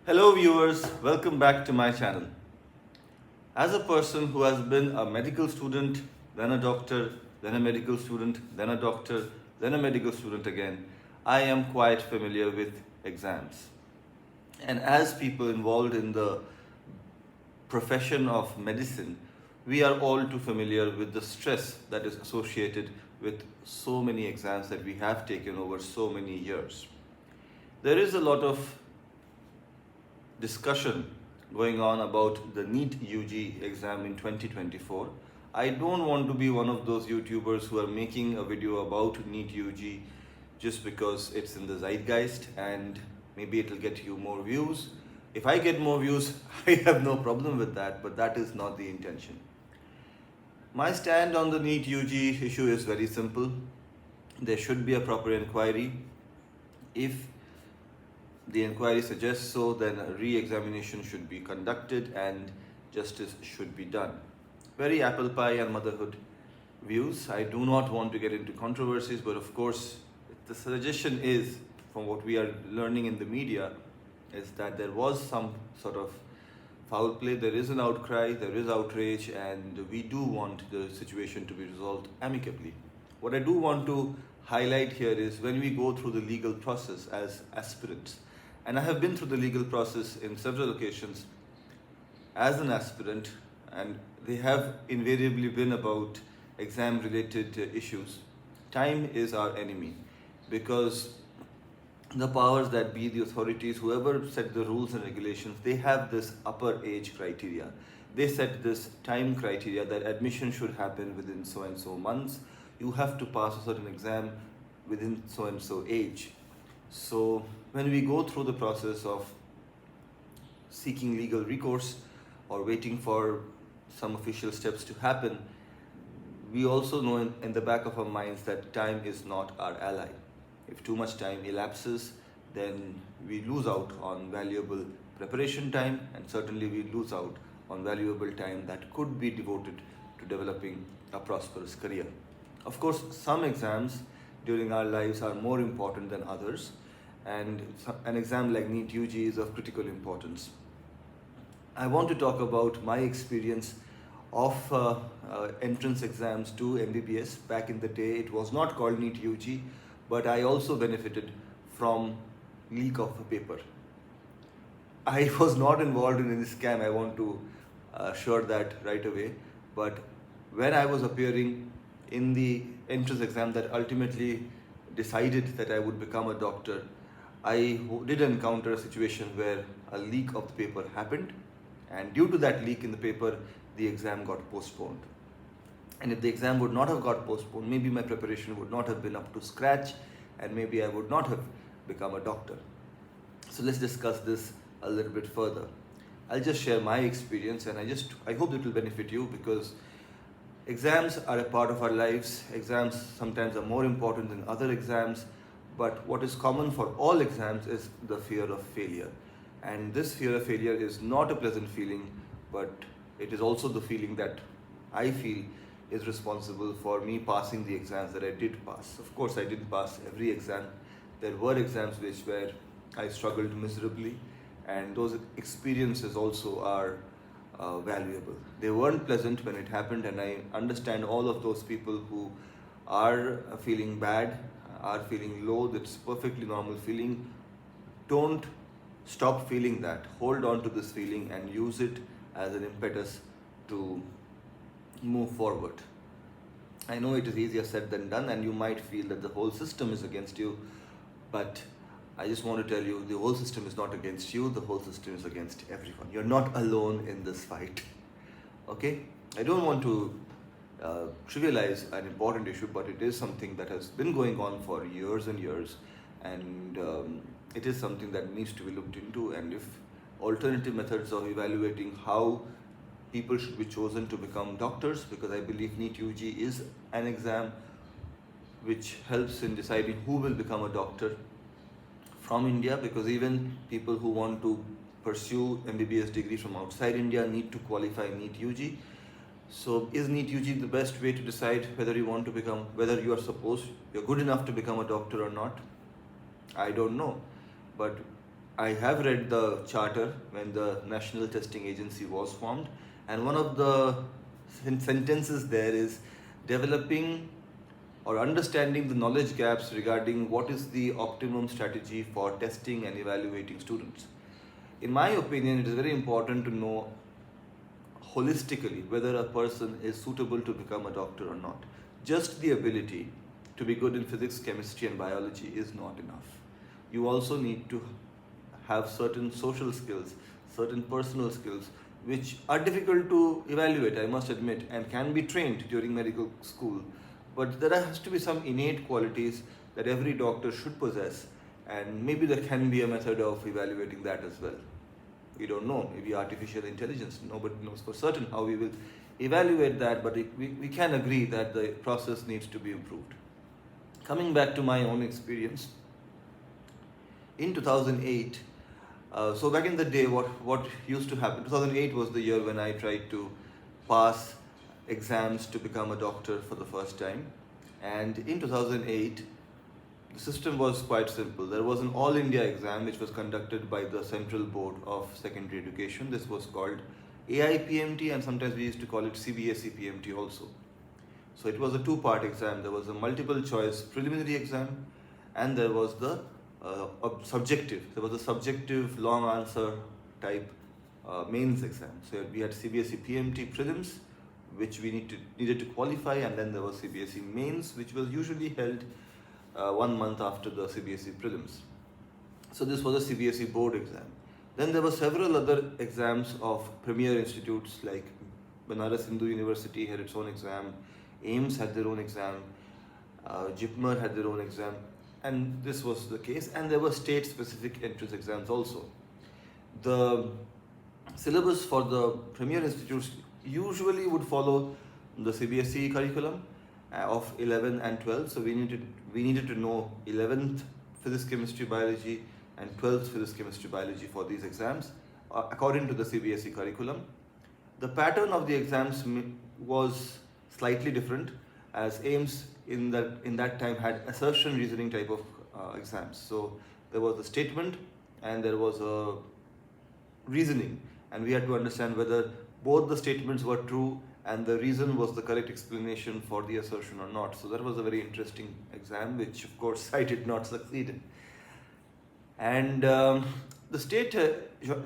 Hello viewers, welcome back to my channel. As a person who has been a medical student, then a doctor, then a medical student, then a doctor, then a medical student again, I am quite familiar with exams. And as people involved in the profession of medicine, we are all too familiar with the stress that is associated with so many exams that we have taken over so many years. There is a lot of discussion going on about the NEET UG exam in 2024. I don't want to be one of those YouTubers who are making a video about NEET UG just because it's in the zeitgeist and maybe it'll get you more views. If I get more views, I have no problem with that, but that is not the intention. My stand on the NEET UG issue is very simple. There should be a proper inquiry. If the inquiry suggests so, then a re-examination should be conducted and justice should be done. Very apple pie and motherhood views. I do not want to get into controversies, but of course, the suggestion is, from what we are learning in the media, is that there was some sort of foul play, there is an outcry, there is outrage, and we do want the situation to be resolved amicably. What I do want to highlight here is when we go through the legal process as aspirants, and I have been through the legal process in several occasions as an aspirant, and they have invariably been about exam related issues. Time is our enemy because the powers that be, the authorities, whoever set the rules and regulations, they have this upper age criteria. They set this time criteria that admission should happen within so and so months. You have to pass a certain exam within so and so age. So when we go through the process of seeking legal recourse or waiting for some official steps to happen, we also know in the back of our minds that time is not our ally. If too much time elapses, then we lose out on valuable preparation time, and certainly we lose out on valuable time that could be devoted to developing a prosperous career. Of course, some exams during our lives are more important than others, and an exam like NEET UG is of critical importance. I want to talk about my experience of entrance exams to MBBS. Back in the day, it was not called NEET UG, but I also benefited from leak of a paper. I was not involved in any scam, I want to assure that right away, but when I was appearing in the entrance exam that ultimately decided that I would become a doctor, I did encounter a situation where a leak of the paper happened, and due to that leak in the paper, the exam got postponed. And if the exam would not have got postponed, maybe my preparation would not have been up to scratch, and maybe I would not have become a doctor. So let's discuss this a little bit further. I'll just share my experience, and I hope it will benefit you, because exams are a part of our lives. Exams sometimes are more important than other exams, but what is common for all exams is the fear of failure. And this fear of failure is not a pleasant feeling, but it is also the feeling that I feel is responsible for me passing the exams that I did pass. Of course, I didn't pass every exam. There were exams where I struggled miserably, and those experiences also are valuable. They weren't pleasant when it happened, and I understand all of those people who are feeling bad, are feeling low. That's perfectly normal feeling. Don't stop feeling that. Hold on to this feeling and use it as an impetus to move forward. I know it is easier said than done, and you might feel that the whole system is against you, but I just want to tell you, the whole system is not against you, the whole system is against everyone. You're not alone in this fight. Okay? I don't want to trivialize an important issue, but it is something that has been going on for years and years, and it is something that needs to be looked into. And if alternative methods of evaluating how people should be chosen to become doctors, because I believe NEET UG is an exam which helps in deciding who will become a doctor from India, because even people who want to pursue MBBS degree from outside India need to qualify NEET UG. So is NEET UG the best way to decide whether you want to become, whether you're good enough to become a doctor or not? I don't know. But I have read the charter when the National Testing Agency was formed, and one of the sentences there is developing or understanding the knowledge gaps regarding what is the optimum strategy for testing and evaluating students. In my opinion, it is very important to know holistically whether a person is suitable to become a doctor or not. Just the ability to be good in physics, chemistry, and biology is not enough. You also need to have certain social skills, certain personal skills, which are difficult to evaluate, I must admit, and can be trained during medical school. But there has to be some innate qualities that every doctor should possess, and maybe there can be a method of evaluating that as well. We don't know, maybe artificial intelligence, nobody knows for certain how we will evaluate that, but we can agree that the process needs to be improved. Coming back to my own experience, in 2008, so back in the day, what used to happen, 2008 was the year when I tried to pass exams to become a doctor for the first time. And in 2008, the system was quite simple. There was an all India exam which was conducted by the Central Board of Secondary Education. This was called AIPMT, and sometimes we used to call it CBSE PMT also. So it was a two-part exam. There was a multiple choice preliminary exam, and there was the subjective. There was a subjective long answer type mains exam. So we had CBSE PMT prelims, which we needed to qualify, and then there was CBSE mains, which was usually held 1 month after the CBSE prelims. So this was a CBSE board exam. Then there were several other exams of premier institutes, like Banaras Hindu University had its own exam, AIMS had their own exam, JIPMER had their own exam, and this was the case. And there were state specific entrance exams also. The syllabus for the premier institutes usually would follow the CBSE curriculum of 11 and 12. So we needed to know 11th physics, chemistry, biology and 12th physics, chemistry, biology for these exams according to the CBSE curriculum. The pattern of the exams was slightly different, as AIMS in that time had assertion reasoning type of exams. So there was a statement and there was a reasoning, and we had to understand whether both the statements were true and the reason was the correct explanation for the assertion or not. So that was a very interesting exam, which of course I did not succeed in. And the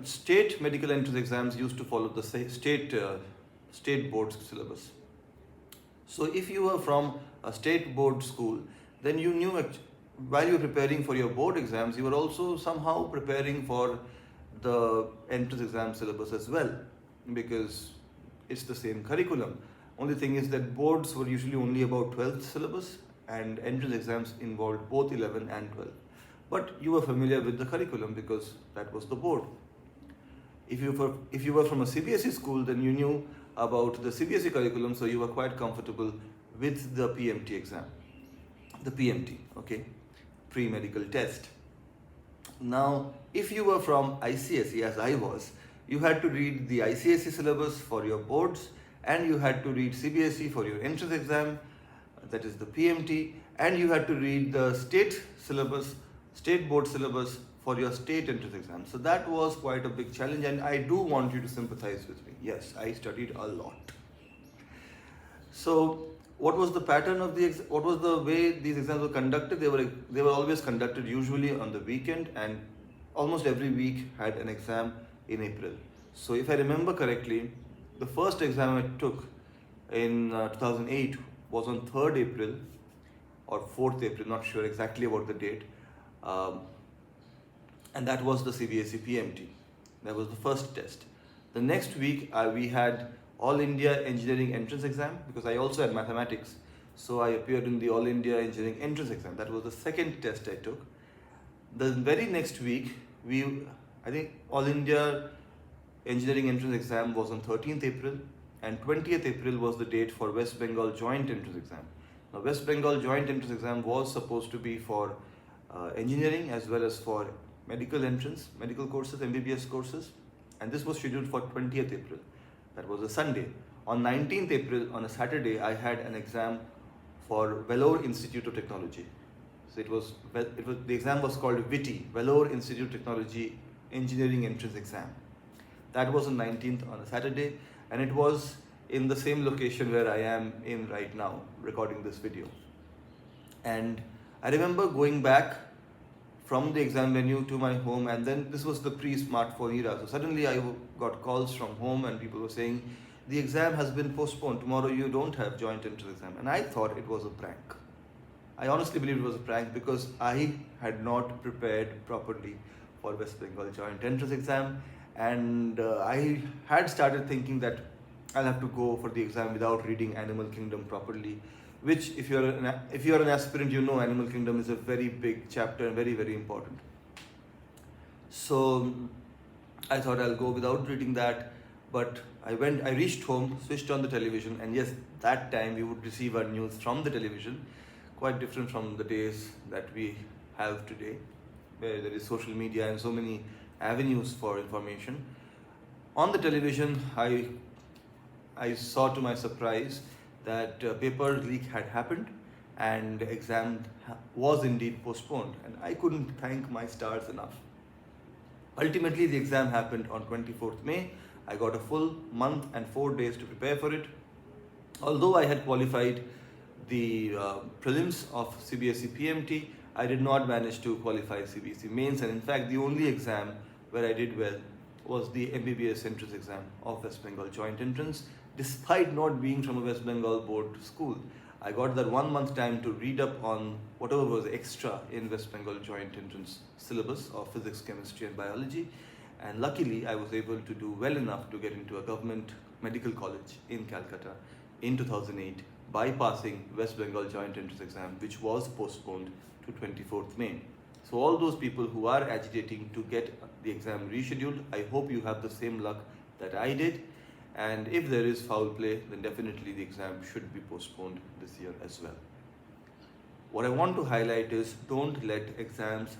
state medical entrance exams used to follow the state board syllabus. So if you were from a state board school, then you knew while you were preparing for your board exams, you were also somehow preparing for the entrance exam syllabus as well, because it's the same curriculum. Only thing is that boards were usually only about 12th syllabus and entrance exams involved both 11 and 12. But you were familiar with the curriculum because that was the board. If you were from a CBSE school, then you knew about the CBSE curriculum, so you were quite comfortable with the PMT exam. The PMT, okay, pre-medical test. Now, if you were from ICSE, as I was, you had to read the ICSE syllabus for your boards, and you had to read CBSE for your entrance exam, that is the PMT, and you had to read the state board syllabus for your state entrance exam. So that was quite a big challenge, and I do want you to sympathize with me. Yes, I studied a lot. So what was the pattern of what was the way these exams were conducted? They were always conducted usually on the weekend, and almost every week had an exam in April. So if I remember correctly, the first exam I took in 2008 was on 3rd April or 4th April, not sure exactly about the date. And that was the CBSE PMT. That was the first test. The next week we had All India Engineering Entrance Exam, because I also had mathematics. So I appeared in the All India Engineering Entrance Exam. That was the second test I took. The very next week, I think All India Engineering Entrance Exam was on 13th April, and 20th April was the date for West Bengal Joint Entrance Exam. Now, West Bengal Joint Entrance Exam was supposed to be for engineering as well as for medical entrance, medical courses, MBBS courses, and this was scheduled for 20th April. That was a Sunday. On 19th April, on a Saturday, I had an exam for Vellore Institute of Technology. So the exam was called VITI, Vellore Institute Technology Engineering Entrance Exam. That was on 19th on a Saturday, and it was in the same location where I am in right now, recording this video. And I remember going back from the exam venue to my home, and then this was the pre-smartphone era. So suddenly I got calls from home and people were saying, the exam has been postponed, tomorrow you don't have joint entrance exam. And I thought it was a prank. I honestly believe it was a prank because I had not prepared properly for West Bengal joint entrance exam, and I had started thinking that I'll have to go for the exam without reading Animal Kingdom properly, which if you're an aspirant, you know Animal Kingdom is a very big chapter and very, very important. So I thought I'll go without reading that, but I reached home, switched on the television, and yes, that time we would receive our news from the television, quite different from the days that we have today, where there is social media and so many avenues for information. On the television, I saw to my surprise that paper leak had happened and the exam was indeed postponed, and I couldn't thank my stars enough. Ultimately, the exam happened on 24th May. I got a full month and 4 days to prepare for it. Although I had qualified the prelims of CBSE PMT, I did not manage to qualify CBSE mains, and in fact the only exam where I did well was the MBBS entrance exam of West Bengal joint entrance. Despite not being from a West Bengal board school, I got that 1 month time to read up on whatever was extra in West Bengal joint entrance syllabus of physics, chemistry and biology, and luckily I was able to do well enough to get into a government medical college in Calcutta in 2008 by passing West Bengal joint entrance exam, which was postponed to 24th May. So all those people who are agitating to get the exam rescheduled, I hope you have the same luck that I did. And if there is foul play, then definitely the exam should be postponed this year as well. What I want to highlight is, don't let exams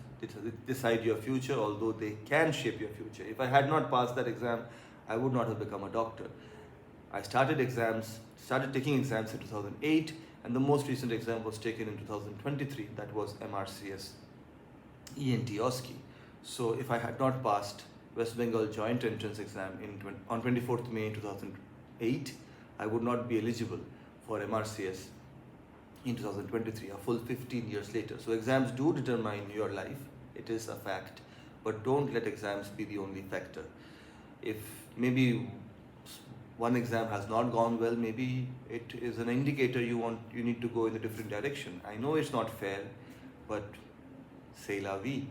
decide your future, although they can shape your future. If I had not passed that exam, I would not have become a doctor. I started taking exams in 2008, and the most recent exam was taken in 2023, that was MRCS ENT OSCE. So if I had not passed West Bengal joint entrance exam on 24th May 2008, I would not be eligible for MRCS in 2023, a full 15 years later. So exams do determine your life, it is a fact, but don't let exams be the only factor. If maybe one exam has not gone well, maybe it is an indicator you need to go in a different direction. I know it's not fair, but c'est la vie.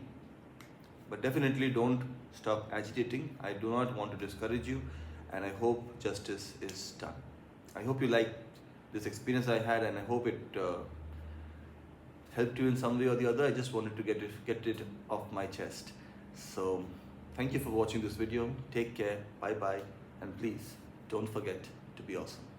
But definitely don't stop agitating. I do not want to discourage you, and I hope justice is done. I hope you liked this experience I had, and I hope it helped you in some way or the other. I just wanted to get it off my chest. So thank you for watching this video. Take care, bye bye, and please don't forget to be awesome.